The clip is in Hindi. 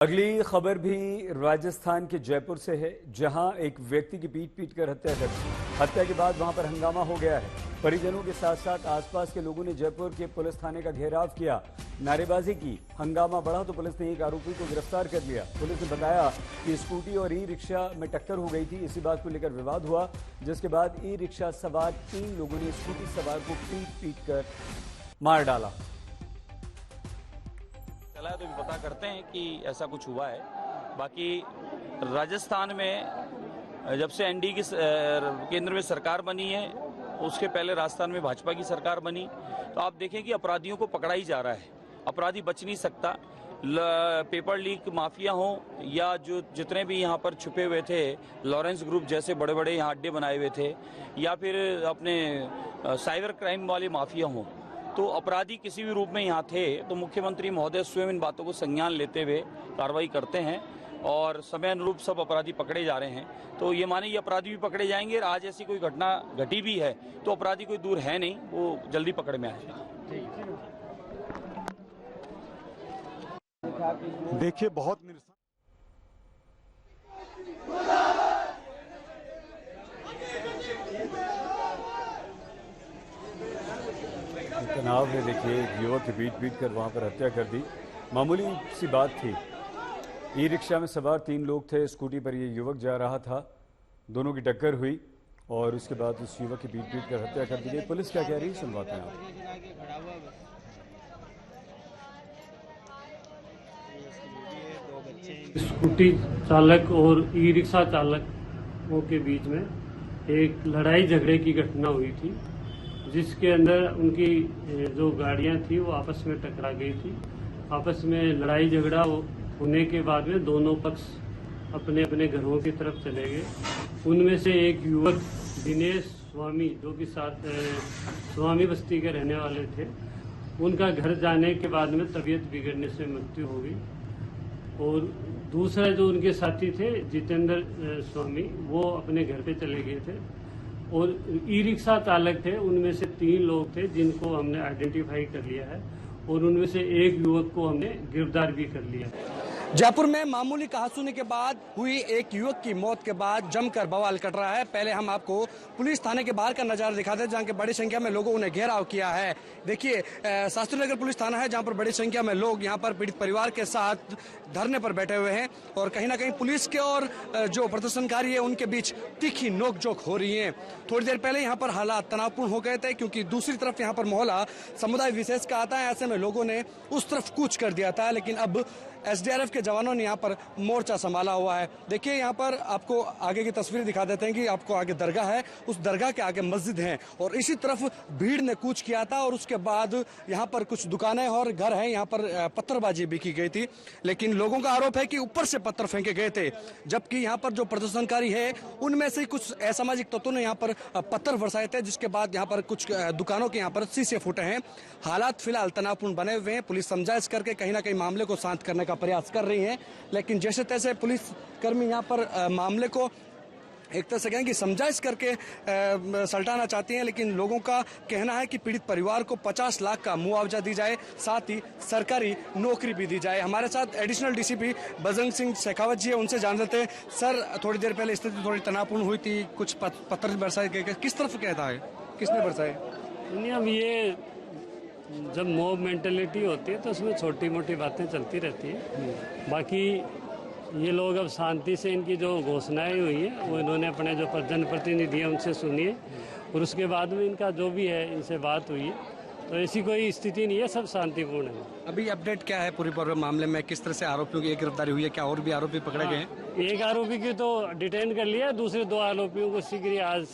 अगली खबर भी राजस्थान के जयपुर से है, जहां एक व्यक्ति की पीट कर हत्या कर दी। हत्या के बाद वहां पर हंगामा हो गया है। परिजनों के साथ साथ आसपास के लोगों ने जयपुर के पुलिस थाने का घेराव किया, नारेबाजी की। हंगामा बढ़ा तो पुलिस ने एक आरोपी को गिरफ्तार कर लिया। पुलिस ने बताया कि स्कूटी और ई रिक्शा में टक्कर हो गई थी। इसी बात को लेकर विवाद हुआ, जिसके बाद ई रिक्शा सवार 3 लोगों ने स्कूटी सवार को पीट कर मार डाला। चला है तो पता करते हैं कि ऐसा कुछ हुआ है। बाकी राजस्थान में जब से एनडीए की केंद्र में सरकार बनी है, उसके पहले राजस्थान में भाजपा की सरकार बनी, तो आप देखें कि अपराधियों को पकड़ा ही जा रहा है। अपराधी बच नहीं सकता। पेपर लीक माफिया हो या जो जितने भी यहाँ पर छुपे हुए थे, लॉरेंस ग्रुप जैसे बड़े बड़े यहाँ अड्डे बनाए हुए थे, या फिर अपने साइबर क्राइम वाले माफिया हों, तो अपराधी किसी भी रूप में यहाँ थे तो मुख्यमंत्री महोदय स्वयं इन बातों को संज्ञान लेते हुए कार्रवाई करते हैं और समय अनुरूप सब अपराधी पकड़े जा रहे हैं। तो ये माने ये अपराधी भी पकड़े जाएंगे। और आज ऐसी कोई घटना घटी भी है तो अपराधी कोई दूर है नहीं, वो जल्दी पकड़ में आएगा। देखिए, बहुत तनाव है। देखिए, एक युवक की पीट कर वहां पर हत्या कर दी। मामूली सी बात थी। ई रिक्शा में सवार 3 लोग थे, स्कूटी पर ये युवक जा रहा था, दोनों की टक्कर हुई और उसके बाद उस युवक की पीट कर हत्या कर दी गई। पुलिस क्या कह रही है, सुनवाते हैं आप। स्कूटी चालक और ई रिक्शा चालकों के बीच में एक लड़ाई झगड़े की घटना हुई थी, जिसके अंदर उनकी जो गाड़ियां थी वो आपस में टकरा गई थी। आपस में लड़ाई झगड़ा होने के बाद में दोनों पक्ष अपने अपने घरों की तरफ चले गए। उनमें से एक युवक दिनेश स्वामी, जो कि स्वामी बस्ती के रहने वाले थे, उनका घर जाने के बाद में तबीयत बिगड़ने से मृत्यु हो गई। और दूसरा जो उनके साथी थे जितेंद्र स्वामी, वो अपने घर पे चले गए थे। और ई रिक्शा चालक थे, उनमें से 3 लोग थे जिनको हमने आइडेंटिफाई कर लिया है और उनमें से एक युवक को हमने गिरफ्तार भी कर लिया है। जयपुर में मामूली कहासुनी के बाद हुई एक युवक की मौत के बाद जमकर बवाल कट रहा है। पहले हम आपको पुलिस थाने के बाहर का नजारा दिखाते हैं, जहां के बड़ी संख्या में लोगों ने घेराव किया है। देखिए, शास्त्री नगर पुलिस थाना है, जहां पर बड़ी संख्या में लोग यहां पर पीड़ित परिवार के साथ धरने पर बैठे हुए हैं और कहीं ना कहीं पुलिस के और जो प्रदर्शनकारी है उनके बीच तीखी नोकझोंक हो रही है। थोड़ी देर पहले यहाँ पर हालात तनावपूर्ण हो गए थे, क्योंकि दूसरी तरफ यहाँ पर मोहल्ला समुदाय विशेष का आता है। ऐसे में लोगों ने उस तरफ कूच कर दिया था, लेकिन अब एसडीआरएफ के जवानों ने यहाँ पर मोर्चा संभाला हुआ है। देखिए, यहाँ पर आपको आगे की तस्वीर दिखा देते हैं कि आपको आगे दरगाह है, उस दरगाह के आगे मस्जिद है और इसी तरफ भीड़ ने कूच किया था और उसके बाद यहाँ पर कुछ दुकानें और घर हैं, यहाँ पर पत्थरबाजी भी की गई थी। लेकिन लोगों का आरोप है कि ऊपर से पत्थर फेंके गए थे, जबकि यहाँ पर जो प्रदर्शनकारी है उनमें से कुछ असामाजिक तत्वों ने यहाँ पर पत्थर बरसाए थे, जिसके बाद यहाँ पर कुछ दुकानों के यहाँ पर शीशे फूटे हैं। हालात फिलहाल तनावपूर्ण बने हुए हैं। पुलिस समझाइश करके कहीं ना कहीं मामले को शांत करने का प्रयास कर रही है, लेकिन जैसे तैसे पुलिस कर्मी यहाँ पर मामले को एक तरह से कहें कि समझाइश करके सल्टाना चाहती हैं। लेकिन लोगों का कहना है कि पीड़ित परिवार को 50 लाख का मुआवजा दी जाए, साथ ही सरकारी नौकरी भी दी जाए। हमारे साथ एडिशनल डीसीपी बजरंग सिंह शेखावत जी है, उनसे जान लेते हैं। सर, थोड़ी देर पहले स्थिति थोड़ी तनावपूर्ण हुई थी, कुछ पत्थर बरसाए गए, किस तरफ कहता है, किसने बरसाए? नहीं, अब ये जब मॉब मेंटेलिटी होती है तो उसमें छोटी मोटी बातें चलती रहती है। बाकी ये लोग अब शांति से, इनकी जो घोषणाएं हुई है वो इन्होंने अपने जो जनप्रतिनिधि है उनसे सुनिए और उसके बाद में इनका जो भी है इनसे बात हुई है, तो ऐसी कोई स्थिति नहीं है, सब शांतिपूर्ण है। अभी अपडेट क्या है पूरे मामले में, किस तरह से आरोपियों की गिरफ्तारी हुई है, क्या और भी आरोपी पकड़े गए हैं? एक आरोपी की तो डिटेन कर लिया, दूसरे 2 आरोपियों को शीघ्र आज